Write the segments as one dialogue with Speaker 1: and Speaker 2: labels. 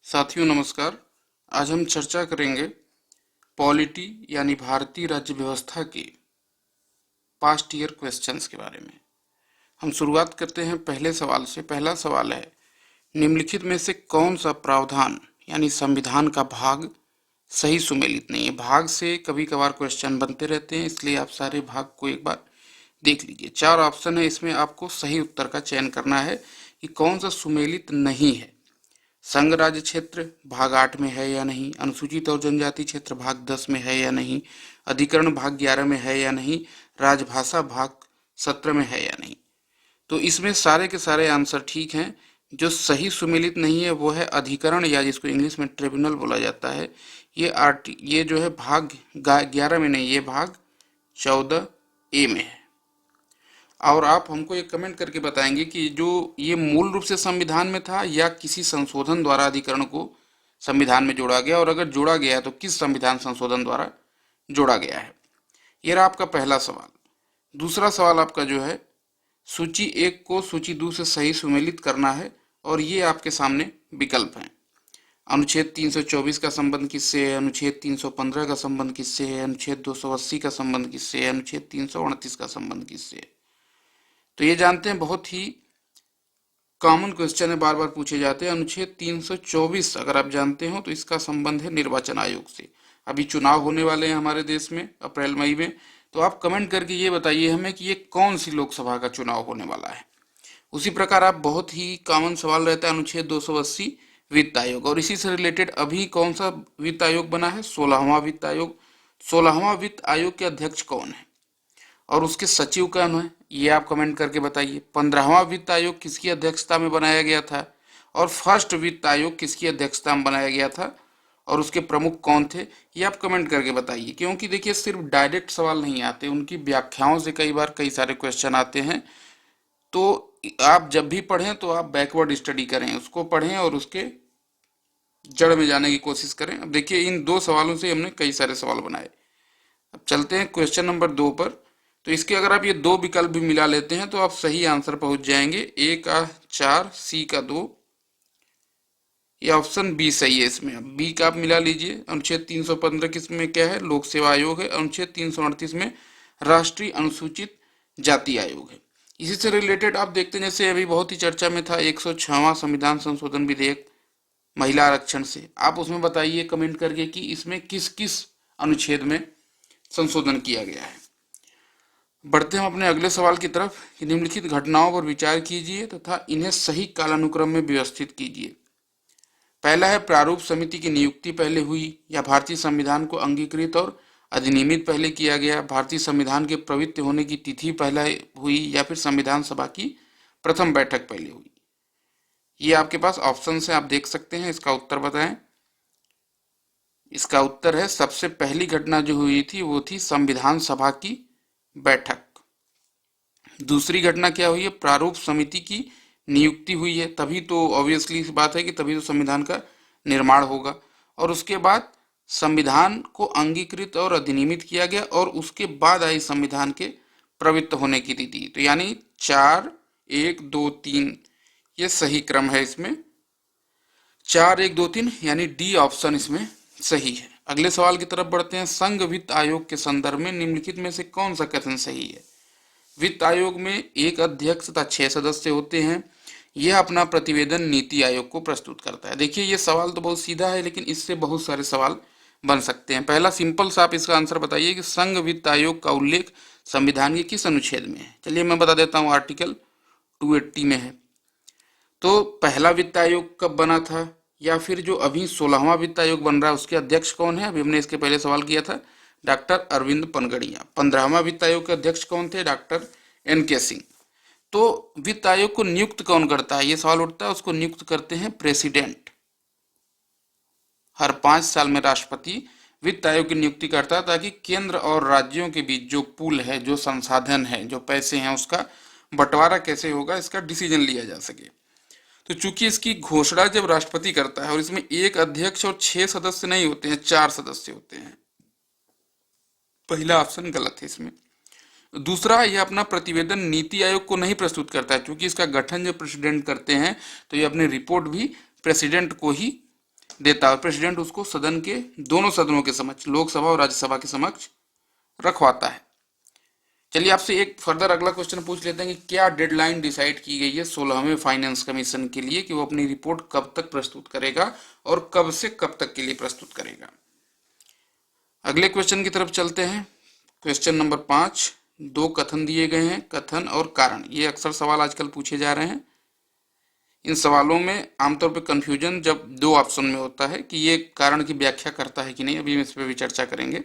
Speaker 1: साथियों नमस्कार। आज हम चर्चा करेंगे पॉलिटी यानी भारतीय राज्य व्यवस्था के पास्ट ईयर क्वेश्चंस के बारे में। हम शुरुआत करते हैं पहले सवाल से। पहला सवाल है, निम्नलिखित में से कौन सा प्रावधान यानी संविधान का भाग सही सुमेलित नहीं है। भाग से कभी कभार क्वेश्चन बनते रहते हैं, इसलिए आप सारे भाग को एक बार देख लीजिए। 4 ऑप्शन है, इसमें आपको सही उत्तर का चयन करना है कि कौन सा सुमेलित नहीं है। संघ राज्य क्षेत्र भाग 8 में है या नहीं, अनुसूचित और जनजाति क्षेत्र भाग 10 में है या नहीं, अधिकरण भाग 11 में है या नहीं, राजभाषा भाग 17 में है या नहीं। तो इसमें सारे के सारे आंसर ठीक हैं। जो सही सुमेलित नहीं है वो है अधिकरण, या जिसको इंग्लिश में ट्रिब्यूनल बोला जाता है। ये जो है भाग 11 में नहीं, ये भाग 14A में है। और आप हमको एक कमेंट करके बताएंगे कि जो ये मूल रूप से संविधान में था या किसी संशोधन द्वारा अधिकरण को संविधान में जोड़ा गया, और अगर जोड़ा गया है तो किस संविधान संशोधन द्वारा जोड़ा गया है। ये रहा आपका पहला सवाल। दूसरा सवाल आपका जो है, सूची 1 को सूची 2 से सही सुमेलित करना है, और ये आपके सामने विकल्प हैं। अनुच्छेद 324 का संबंध किससे है, अनुच्छेद 315 का संबंध किससे है, अनुच्छेद 280 का संबंध किससे है, अनुच्छेद 338 का संबंध किससे है। तो ये जानते हैं, बहुत ही कॉमन क्वेश्चन है, बार बार पूछे जाते हैं। अनुच्छेद 324 अगर आप जानते हो तो इसका संबंध है निर्वाचन आयोग से। अभी चुनाव होने वाले हैं हमारे देश में अप्रैल मई में, तो आप कमेंट करके ये बताइए हमें कि ये कौन सी लोकसभा का चुनाव होने वाला है। उसी प्रकार आप बहुत ही कॉमन सवाल रहता है अनुच्छेद 280 वित्त आयोग, और इसी से रिलेटेड अभी कौन सा वित्त आयोग बना है, 16वां वित्त आयोग। 16वां वित्त आयोग के अध्यक्ष कौन है और उसके सचिव कौन है, ये आप कमेंट करके बताइए। 15वां वित्त आयोग किसकी अध्यक्षता में बनाया गया था, और फर्स्ट वित्त आयोग किसकी अध्यक्षता में बनाया गया था, और उसके प्रमुख कौन थे, ये आप कमेंट करके बताइए। क्योंकि देखिए, सिर्फ डायरेक्ट सवाल नहीं आते, उनकी व्याख्याओं से कई बार कई सारे क्वेश्चन आते हैं। तो आप जब भी पढ़ें तो आप बैकवर्ड स्टडी करें, उसको पढ़ें और उसके जड़ में जाने की कोशिश करें। अब देखिए, इन 2 सवालों से हमने कई सारे सवाल बनाए। अब चलते हैं क्वेश्चन नंबर 2 पर। तो इसके अगर आप ये 2 विकल्प भी मिला लेते हैं तो आप सही आंसर पहुंच जाएंगे। ए का 4, सी का 2, ये ऑप्शन बी सही है। इसमें अब बी का आप मिला लीजिए। अनुच्छेद 315 किसमें क्या है, लोक सेवा आयोग है। अनुच्छेद 338 में राष्ट्रीय अनुसूचित जाति आयोग है। इसी से रिलेटेड आप देखते हैं, जैसे अभी बहुत ही चर्चा में था 106वां संविधान संशोधन विधेयक महिला आरक्षण से। आप उसमें बताइए कमेंट करके कि इसमें किस किस अनुच्छेद में संशोधन किया गया है। बढ़ते हम अपने अगले सवाल की तरफ कि निम्नलिखित घटनाओं पर विचार कीजिए तथा इन्हें सही कालानुक्रम में व्यवस्थित कीजिए। पहला है, प्रारूप समिति की नियुक्ति पहले हुई या भारतीय संविधान को अंगीकृत और अधिनियमित पहले किया गया, भारतीय संविधान के प्रवृत्त होने की तिथि पहले हुई, या फिर संविधान सभा की प्रथम बैठक पहले हुई। ये आपके पास ऑप्शन है, आप देख सकते हैं। इसका उत्तर बताएं। इसका उत्तर है, सबसे पहली घटना जो हुई थी वो थी संविधान सभा की बैठक। दूसरी घटना क्या हुई है, प्रारूप समिति की नियुक्ति हुई है। तभी तो ऑब्वियसली इस बात है कि तभी तो संविधान का निर्माण होगा। और उसके बाद संविधान को अंगीकृत और अधिनियमित किया गया, और उसके बाद आई संविधान के प्रवृत्त होने की तिथि। तो यानी 4, 1, 2, 3 ये सही क्रम है। इसमें 4, 1, 2, 3 यानी डी ऑप्शन इसमें सही है। अगले सवाल की तरफ बढ़ते हैं। संघ वित्त आयोग के संदर्भ में निम्नलिखित में से कौन सा कथन सही है। वित्त आयोग में एक अध्यक्ष तथा 6 सदस्य होते हैं। यह अपना प्रतिवेदन नीति आयोग को प्रस्तुत करता है। देखिए, ये सवाल तो बहुत सीधा है, लेकिन इससे बहुत सारे सवाल बन सकते हैं। पहला सिंपल सा आप इसका आंसर बताइए कि संघ वित्त आयोग का उल्लेख संविधान के किस अनुच्छेद में है। चलिए मैं बता देता हूँ, आर्टिकल 280 में है। तो पहला वित्त आयोग कब बना था, या फिर जो अभी 16वां वित्त आयोग बन रहा है उसके अध्यक्ष कौन है। अभी हमने इसके पहले सवाल किया था, डॉक्टर अरविंद पनगड़िया। 15वां वित्त आयोग के अध्यक्ष कौन थे, डॉक्टर NK सिंह। तो वित्त आयोग को नियुक्त कौन करता है, ये सवाल उठता है। उसको नियुक्त करते हैं प्रेसिडेंट। हर 5 साल में राष्ट्रपति वित्त आयोग की नियुक्ति करता है, ताकि केंद्र और राज्यों के बीच जो पूल है, जो संसाधन है, जो पैसे हैं, उसका बंटवारा कैसे होगा, इसका डिसीजन लिया जा सके। तो चूंकि इसकी घोषणा जब राष्ट्रपति करता है, और इसमें एक अध्यक्ष और 6 सदस्य नहीं होते हैं, 4 सदस्य होते हैं। पहला ऑप्शन गलत है इसमें। दूसरा, यह अपना प्रतिवेदन नीति आयोग को नहीं प्रस्तुत करता है, क्योंकि इसका गठन जब प्रेसिडेंट करते हैं तो ये अपनी रिपोर्ट भी प्रेसिडेंट को ही देता है और प्रेसिडेंट उसको सदन के दोनों सदनों के समक्ष, लोकसभा और राज्यसभा के समक्ष रखवाता है। चलिए आपसे एक फर्दर अगला क्वेश्चन पूछ लेते हैं कि क्या डेडलाइन डिसाइड की गई है 16वें फाइनेंस कमीशन के लिए कि वो अपनी रिपोर्ट कब तक प्रस्तुत करेगा और कब से कब तक के लिए प्रस्तुत करेगा। अगले क्वेश्चन की तरफ चलते हैं। क्वेश्चन नंबर 5, 2 कथन दिए गए हैं, कथन और कारण। ये अक्सर सवाल आजकल पूछे जा रहे हैं। इन सवालों में आमतौर पर कंफ्यूजन जब 2 ऑप्शन में होता है कि ये कारण की व्याख्या करता है कि नहीं, अभी हम इस पर भी चर्चा करेंगे।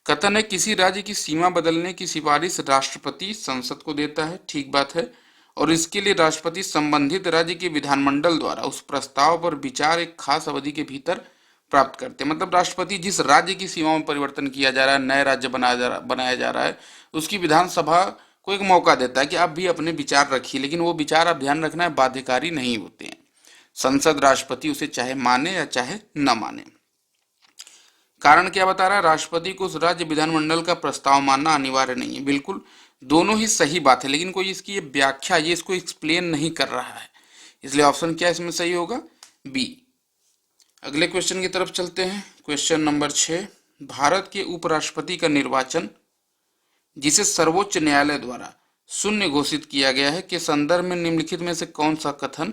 Speaker 1: कथन है किसी राज्य की सीमा बदलने की सिफारिश राष्ट्रपति संसद को देता है, ठीक बात है, और इसके लिए राष्ट्रपति संबंधित राज्य के विधानमंडल द्वारा उस प्रस्ताव पर विचार एक खास अवधि के भीतर प्राप्त करते हैं। मतलब राष्ट्रपति जिस राज्य की सीमा में परिवर्तन किया जा रहा है, नए राज्य बनाया जा रहा है, उसकी विधानसभा को एक मौका देता है कि आप भी अपने विचार रखिए, लेकिन वो विचार आप ध्यान रखना है बाध्यकारी नहीं होते हैं। संसद राष्ट्रपति उसे चाहे माने या चाहे न माने। कारण क्या बता रहा है, राष्ट्रपति को उस राज्य विधानमंडल का प्रस्ताव मानना अनिवार्य नहीं है। बिल्कुल दोनों ही सही बात है, लेकिन कोई इसकी व्याख्या, ये इसको एक्सप्लेन नहीं कर रहा है, इसलिए ऑप्शन क्या इसमें सही होगा, बी। अगले क्वेश्चन की तरफ चलते हैं। क्वेश्चन नंबर 6, भारत के उपराष्ट्रपति का निर्वाचन जिसे सर्वोच्च न्यायालय द्वारा शून्य घोषित किया गया है के संदर्भ में निम्नलिखित में से कौन सा कथन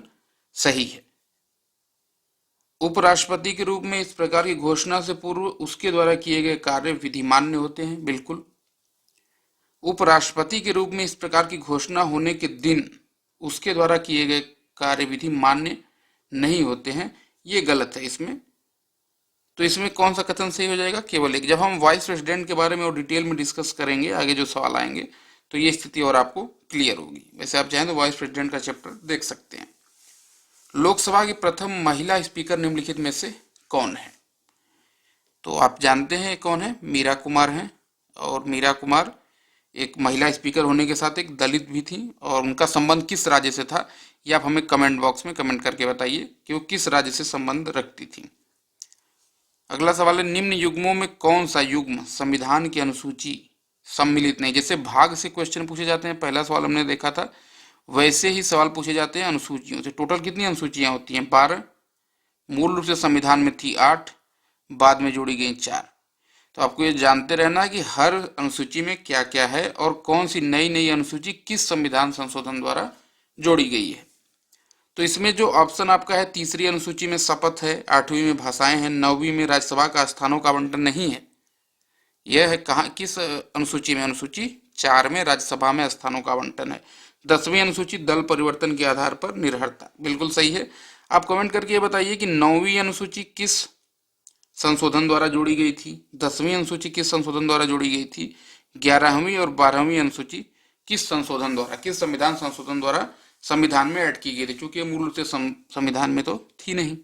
Speaker 1: सही है। उपराष्ट्रपति के रूप में इस प्रकार की घोषणा से पूर्व उसके द्वारा किए गए कार्य विधिमान्य होते हैं, बिल्कुल। उपराष्ट्रपति के रूप में इस प्रकार की घोषणा होने के दिन उसके द्वारा किए गए कार्य विधि मान्य नहीं होते हैं, ये गलत है इसमें। तो इसमें कौन सा कथन सही हो जाएगा, केवल एक। जब हम वाइस प्रेसिडेंट के बारे में और डिटेल में डिस्कस करेंगे, आगे जो सवाल आएंगे, तो ये स्थिति और आपको क्लियर होगी। वैसे आप चाहें तो वाइस प्रेसिडेंट का चैप्टर देख सकते हैं। लोकसभा की प्रथम महिला स्पीकर निम्नलिखित में से कौन है। तो आप जानते हैं कौन है, मीरा कुमार हैं। और मीरा कुमार एक महिला स्पीकर होने के साथ एक दलित भी थी, और उनका संबंध किस राज्य से था, ये आप हमें कमेंट बॉक्स में कमेंट करके बताइए कि वो किस राज्य से संबंध रखती थी। अगला सवाल है, निम्न युग्मों में कौन सा युग्म संविधान की अनुसूची सम्मिलित नहीं। जैसे भाग से क्वेश्चन पूछे जाते हैं, पहला सवाल हमने देखा था, वैसे ही सवाल पूछे जाते हैं अनुसूचियों से। टोटल कितनी अनुसूचियां होती हैं, 12। मूल रूप से संविधान में थी 8, बाद में जोड़ी गई 4। तो आपको ये जानते रहना है कि हर अनुसूची में क्या क्या है और कौन सी नई नई अनुसूची किस संविधान संशोधन द्वारा जोड़ी गई है। तो इसमें जो ऑप्शन आपका है, तीसरी अनुसूची में शपथ है, 8वीं में भाषाएं हैं, 9वीं में राज्यसभा का स्थानों का आवंटन नहीं है। यह है कहाँ, किस अनुसूची में, अनुसूची 4 में राज्यसभा में स्थानों का आवंटन है। 10वीं अनुसूची दल परिवर्तन के आधार पर निर्भरता, बिल्कुल सही है। आप कमेंट करके ये बताइए कि 9वीं अनुसूची किस संशोधन द्वारा जोड़ी गई थी, 10वीं अनुसूची किस संशोधन द्वारा जोड़ी गई थी, 11वीं और 12वीं अनुसूची किस संशोधन द्वारा, किस संविधान संशोधन द्वारा संविधान में ऐड की गई थी, क्योंकि मूल रूप से संविधान में तो थी नहीं।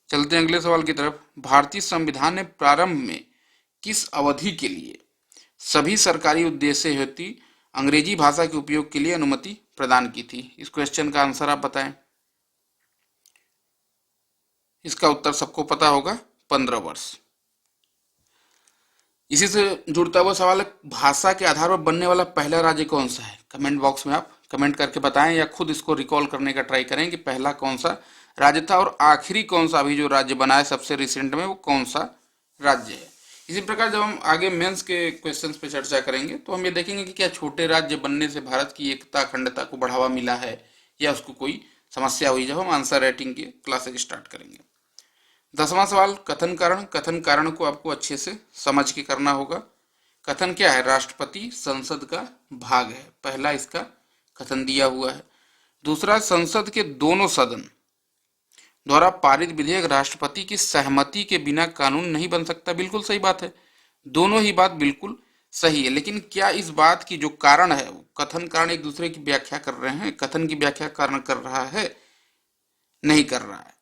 Speaker 1: चलते हैं अगले सवाल की तरफ। भारतीय संविधान ने प्रारंभ में किस अवधि के लिए सभी सरकारी उद्देश्य हेतु अंग्रेजी भाषा के उपयोग के लिए अनुमति प्रदान की थी। इस क्वेश्चन का आंसर आप बताएं। इसका उत्तर सबको पता होगा, 15 वर्ष। इसी से जुड़ता हुआ सवाल है, भाषा के आधार पर बनने वाला पहला राज्य कौन सा है। कमेंट बॉक्स में आप कमेंट करके बताएं या खुद इसको रिकॉल करने का ट्राई करें कि पहला कौन सा राज्य था और आखिरी कौन सा अभी जो राज्य बना है सबसे रिसेंट में, वो कौन सा राज्य है। इसी प्रकार जब हम आगे मेंस के क्वेश्चंस पे चर्चा करेंगे तो हम ये देखेंगे कि क्या छोटे राज्य बनने से भारत की एकता अखंडता को बढ़ावा मिला है या उसको कोई समस्या हुई, जब हम आंसर राइटिंग के क्लासेज स्टार्ट करेंगे। 10वां सवाल, कथन कारण। कथन कारण को आपको अच्छे से समझ के करना होगा। कथन क्या है, राष्ट्रपति संसद का भाग है, पहला इसका कथन दिया हुआ है। दूसरा, संसद के दोनों सदन द्वारा पारित विधेयक राष्ट्रपति की सहमति के बिना कानून नहीं बन सकता, बिल्कुल सही बात है। दोनों ही बात बिल्कुल सही है, लेकिन क्या इस बात की जो कारण है, कथन कारण एक दूसरे की व्याख्या कर रहे हैं, कथन की व्याख्या कारण कर रहा है, नहीं कर रहा है।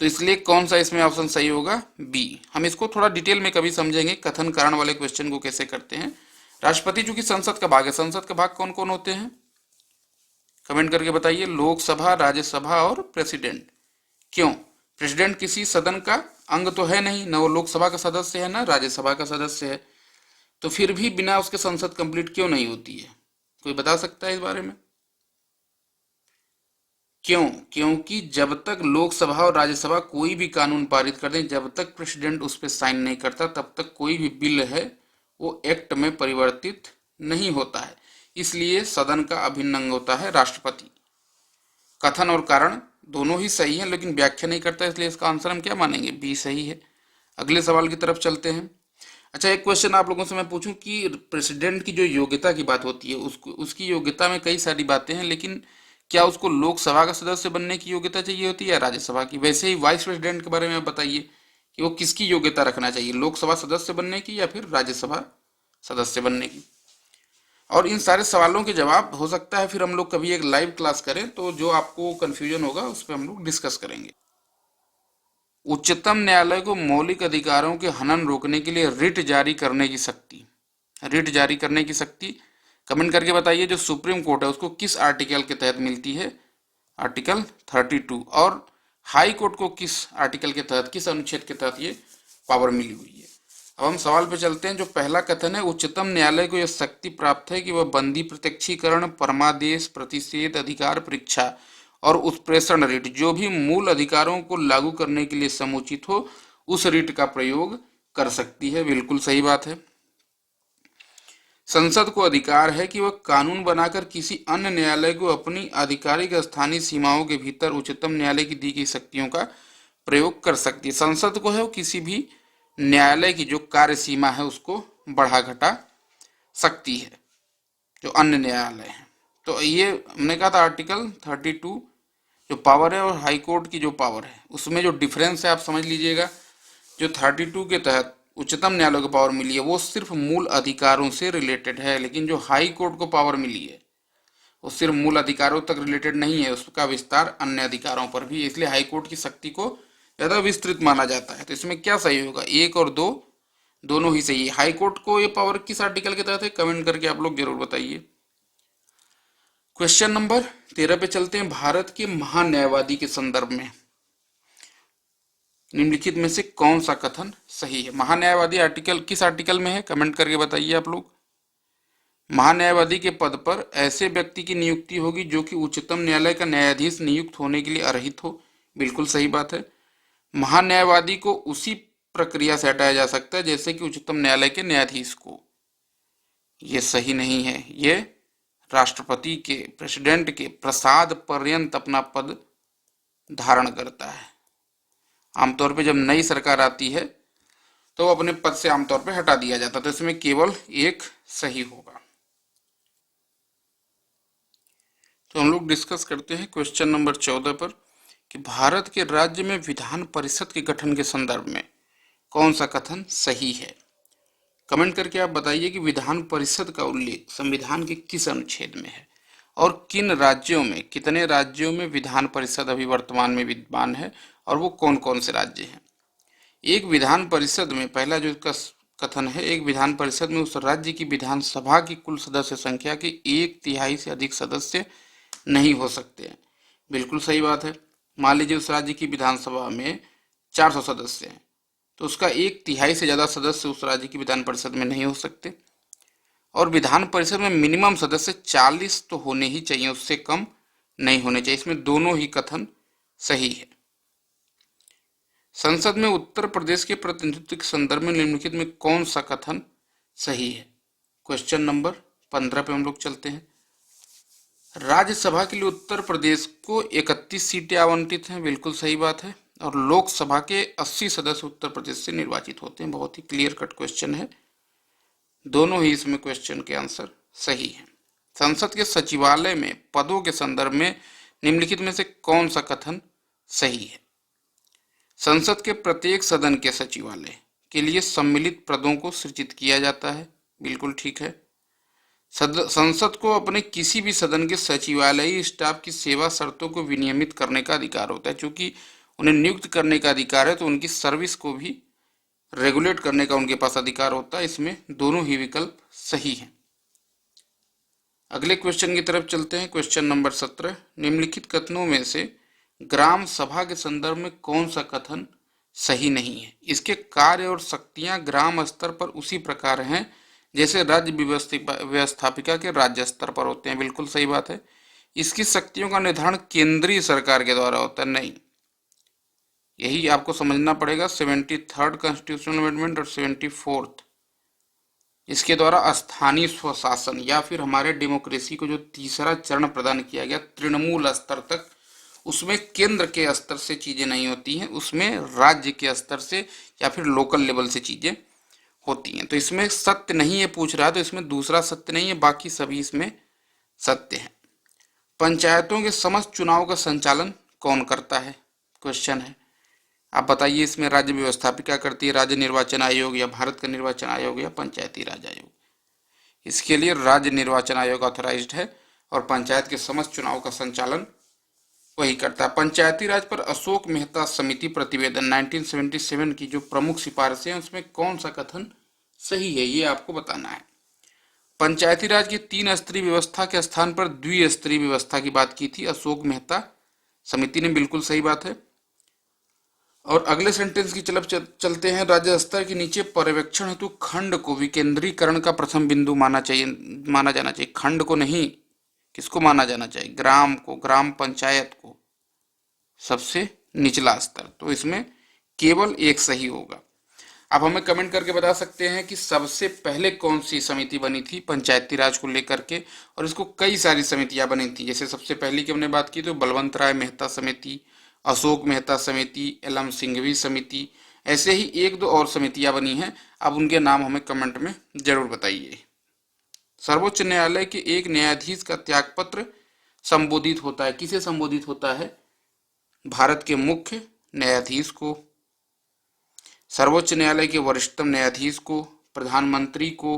Speaker 1: तो इसलिए कौन सा इसमें ऑप्शन सही होगा, बी। हम इसको थोड़ा डिटेल में कभी समझेंगे, कथन कारण वाले क्वेश्चन को कैसे करते हैं। राष्ट्रपति चूंकि संसद का भाग है, संसद का भाग कौन कौन होते हैं, कमेंट करके बताइए। लोकसभा, राज्यसभा और प्रेसिडेंट। क्यों, प्रेसिडेंट किसी सदन का अंग तो है नहीं, न वो लोकसभा का सदस्य है, न राज्यसभा का सदस्य है, तो फिर भी बिना उसके संसद कंप्लीट क्यों नहीं होती है, कोई बता सकता है इस बारे में। क्यों? क्योंकि जब तक लोकसभा और राज्यसभा कोई भी कानून पारित कर दें, जब तक प्रेसिडेंट उस पर साइन नहीं करता, तब तक कोई भी बिल है वो एक्ट में परिवर्तित नहीं होता है। इसलिए सदन का अभिन्न अंग होता है राष्ट्रपति। कथन और कारण दोनों ही सही हैं, लेकिन व्याख्या नहीं करता, इसलिए इसका आंसर हम क्या मानेंगे? बी सही है। अगले सवाल की तरफ चलते हैं। अच्छा, एक क्वेश्चन आप लोगों से मैं पूछूं कि प्रेसिडेंट की जो योग्यता की बात होती है, उसको उसकी योग्यता में कई सारी बातें हैं, लेकिन क्या उसको लोकसभा का सदस्य बनने की योग्यता चाहिए होती है या राज्यसभा की? वैसे ही वाइस प्रेसिडेंट के बारे में आप बताइए कि वो किसकी योग्यता रखना चाहिए, लोकसभा सदस्य बनने की या फिर राज्यसभा सदस्य बनने की? और इन सारे सवालों के जवाब हो सकता है फिर हम लोग कभी एक लाइव क्लास करें, तो जो आपको कंफ्यूजन होगा उस पर हम लोग डिस्कस करेंगे। उच्चतम न्यायालय को मौलिक अधिकारों के हनन रोकने के लिए रिट जारी करने की शक्ति, रिट जारी करने की शक्ति कमेंट करके बताइए। जो सुप्रीम कोर्ट है उसको किस आर्टिकल के तहत मिलती है? आर्टिकल 32। और हाई कोर्ट को किस आर्टिकल के तहत, किस अनुच्छेद के तहत ये पावर मिली हुई है? अब हम सवाल पे चलते हैं। जो पहला कथन है, उच्चतम न्यायालय को यह शक्ति प्राप्त है कि वह बंदी प्रत्यक्षीकरण, परमादेश, प्रतिषेध, अधिकार परीक्षा और उत्प्रेषण रिट, जो भी मूल अधिकारों को लागू करने के लिए समुचित हो, उस रिट का प्रयोग कर सकती है। बिल्कुल सही बात है। संसद को अधिकार है कि वह कानून बनाकर किसी अन्य न्यायालय को अपनी आधिकारिक स्थानीय सीमाओं के भीतर उच्चतम न्यायालय की दी गई शक्तियों का प्रयोग कर सकती है। संसद को है वो किसी भी न्यायालय की जो कार्य सीमा है उसको बढ़ा घटा सकती है, जो अन्य न्यायालय है। तो ये हमने कहा था आर्टिकल 32 जो पावर है और हाई कोर्ट की जो पावर है उसमें जो डिफरेंस है आप समझ लीजिएगा। जो 32 के तहत उच्चतम न्यायालय को पावर मिली है वो सिर्फ मूल अधिकारों से रिलेटेड है, लेकिन जो हाई कोर्ट को पावर मिली है वो सिर्फ मूल अधिकारों तक रिलेटेड नहीं है, उसका विस्तार अन्य अधिकारों पर भी, इसलिए हाई कोर्ट की शक्ति को ज्यादा विस्तृत माना जाता है। तो इसमें क्या सही होगा? 1 और 2 दोनों ही सही है। हाई कोर्ट को ये पावर किस आर्टिकल के तहत है? कमेंट करके आप लोग जरूर बताइए। क्वेश्चन नंबर 13 पे चलते हैं। भारत के महान्यायवादी के संदर्भ में निम्नलिखित में से कौन सा कथन सही है? महान्यायवादी आर्टिकल किस आर्टिकल में है? कमेंट करके बताइए आप लोग। महान्यायवादी के पद पर ऐसे व्यक्ति की नियुक्ति होगी जो कि उच्चतम न्यायालय का न्यायाधीश नियुक्त होने के लिए अर्हित हो। बिल्कुल सही बात है। महान्यायवादी को उसी प्रक्रिया से हटाया जा सकता है जैसे कि उच्चतम न्यायालय के न्यायाधीश को। ये सही नहीं है। ये राष्ट्रपति के, प्रेसिडेंट के प्रसाद पर्यंत अपना पद धारण करता है। आमतौर पे जब नई सरकार आती है तो अपने पद से आमतौर पे हटा दिया जाता है। तो इसमें केवल एक सही होगा। तो हम लोग डिस्कस करते हैं क्वेश्चन नंबर 14 पर कि भारत के राज्य में विधान परिषद के गठन के संदर्भ में कौन सा कथन सही है? कमेंट करके आप बताइए कि विधान परिषद का उल्लेख संविधान के किस अनुच्छेद में है और किन राज्यों में, कितने राज्यों में विधान परिषद अभी वर्तमान में विद्यमान है और वो कौन कौन से राज्य हैं। एक विधान परिषद में, पहला जो इसका कथन है, एक विधान परिषद में उस राज्य की विधानसभा की कुल सदस्य संख्या के 1/3 से अधिक सदस्य नहीं हो सकते हैं। बिल्कुल सही बात है। मान लीजिए उस राज्य की विधानसभा में 400 सदस्य हैं तो उसका 1/3 से ज्यादा सदस्य उस राज्य की विधान परिषद में नहीं हो सकते। और विधान परिषद में मिनिमम सदस्य 40 तो होने ही चाहिए, उससे कम नहीं होने चाहिए। इसमें दोनों ही कथन सही है। संसद में उत्तर प्रदेश के प्रतिनिधित्व के संदर्भ में निम्नलिखित में कौन सा कथन सही है? क्वेश्चन नंबर 15 पे हम लोग चलते हैं। राज्यसभा के लिए उत्तर प्रदेश को 31 सीटें आवंटित हैं। बिल्कुल सही बात है। और लोकसभा के 80 सदस्य उत्तर प्रदेश से निर्वाचित होते हैं। बहुत ही क्लियर कट क्वेश्चन है। दोनों ही इसमें क्वेश्चन के आंसर सही हैं। संसद के सचिवालय में पदों के संदर्भ में निम्नलिखित में से कौन सा कथन सही है? संसद के प्रत्येक सदन के सचिवालय के लिए सम्मिलित पदों को सृजित किया जाता है। बिल्कुल ठीक है। संसद को अपने किसी भी सदन के सचिवालयी स्टाफ की सेवा शर्तों को विनियमित करने का अधिकार होता है। चूंकि उन्हें नियुक्त करने का अधिकार है तो उनकी सर्विस को भी रेगुलेट करने का उनके पास अधिकार होता है। इसमें दोनों ही विकल्प सही हैं। अगले क्वेश्चन की तरफ चलते हैं। Question number 17। निम्नलिखित कथनों में से ग्राम सभा के संदर्भ में कौन सा कथन सही नहीं है? इसके कार्य और शक्तियां ग्राम स्तर पर उसी प्रकार हैं जैसे राज्य व्यवस्थापिका के राज्य स्तर पर होते हैं। बिल्कुल सही बात है। इसकी शक्तियों का निर्धारण केंद्रीय सरकार के द्वारा होता है। नहीं, यही आपको समझना पड़ेगा। 73rd कॉन्स्टिट्यूशनल अमेंडमेंट और 74th, इसके द्वारा स्थानीय स्वशासन या फिर हमारे डेमोक्रेसी को जो तीसरा चरण प्रदान किया गया तृणमूल स्तर तक, उसमें केंद्र के स्तर से चीजें नहीं होती हैं, उसमें राज्य के स्तर से या फिर लोकल लेवल से चीजें होती हैं। तो इसमें सत्य नहीं है पूछ रहा है, तो इसमें दूसरा सत्य नहीं है, बाकी सभी इसमें सत्य है। पंचायतों के समस्त चुनाव का संचालन कौन करता है, क्वेश्चन है। आप बताइए, इसमें राज्य व्यवस्थापिका करती है, राज्य निर्वाचन आयोग या भारत का निर्वाचन आयोग या पंचायती राज आयोग? इसके लिए राज्य निर्वाचन आयोग ऑथराइज्ड है और पंचायत के समस्त चुनाव का संचालन वही करता है। पंचायती राज पर अशोक मेहता समिति प्रतिवेदन 1977 की जो प्रमुख सिफारिशें हैं उसमें कौन सा कथन सही है, ये आपको बताना है। पंचायती राज की 3 स्तरीय व्यवस्था के स्थान पर द्विस्तरीय व्यवस्था की बात की थी अशोक मेहता समिति ने, बिल्कुल सही बात है। और अगले सेंटेंस की तरफ चलते हैं। राज्य स्तर के नीचे पर्यवेक्षण हेतु खंड को विकेंद्रीकरण का प्रथम बिंदु माना जाना चाहिए। खंड को नहीं, किसको माना जाना चाहिए? ग्राम को, ग्राम पंचायत को सबसे निचला स्तर। तो इसमें केवल एक सही होगा। आप हमें कमेंट करके बता सकते हैं कि सबसे पहले कौन सी समिति बनी थी पंचायती राज को लेकर के, और इसको कई सारी समितियां बनी थी। जैसे सबसे पहली की हमने बात की तो बलवंत राय मेहता समिति, अशोक मेहता समिति, एलएम सिंघवी समिति, ऐसे ही 1-2 और समितियां बनी हैं। अब उनके नाम हमें कमेंट में जरूर बताइए। सर्वोच्च न्यायालय के एक न्यायाधीश का त्यागपत्र संबोधित होता है, किसे संबोधित होता है? भारत के मुख्य न्यायाधीश को, सर्वोच्च न्यायालय के वरिष्ठतम न्यायाधीश को, प्रधानमंत्री को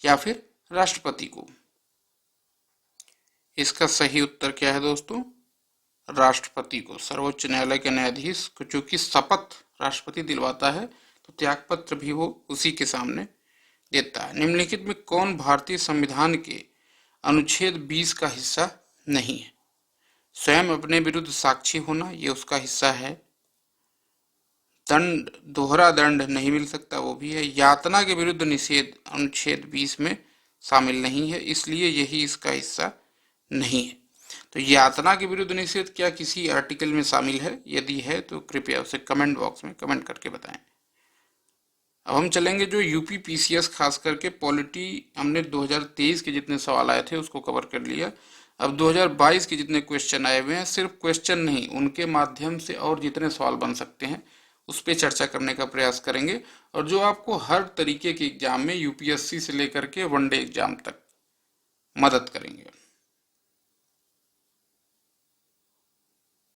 Speaker 1: या फिर राष्ट्रपति को? इसका सही उत्तर क्या है दोस्तों? राष्ट्रपति को। सर्वोच्च न्यायालय के न्यायाधीश को चूंकि शपथ राष्ट्रपति दिलवाता है तो त्यागपत्र भी वो उसी के सामने देता है। निम्नलिखित में कौन भारतीय संविधान के अनुच्छेद 20 का हिस्सा नहीं है? स्वयं अपने विरुद्ध साक्षी होना, ये उसका हिस्सा है। दंड, दोहरा दंड नहीं मिल सकता, वो भी है। यातना के विरुद्ध निषेध अनुच्छेद 20 में शामिल नहीं है, इसलिए यही इसका हिस्सा नहीं है। तो यातना के विरुद्ध निषेध क्या किसी आर्टिकल में शामिल है? यदि है तो कृपया उसे कमेंट बॉक्स में कमेंट करके बताएं। अब हम चलेंगे जो यूपी पीसीएस, खास करके पॉलिटी, हमने 2023 के जितने सवाल आए थे उसको कवर कर लिया। अब 2022 के जितने क्वेश्चन आए हुए हैं, सिर्फ क्वेश्चन नहीं, उनके माध्यम से और जितने सवाल बन सकते हैं उस पर चर्चा करने का प्रयास करेंगे, और जो आपको हर तरीके के एग्जाम में यूपीएससी से लेकर के वनडे एग्जाम तक मदद करेंगे।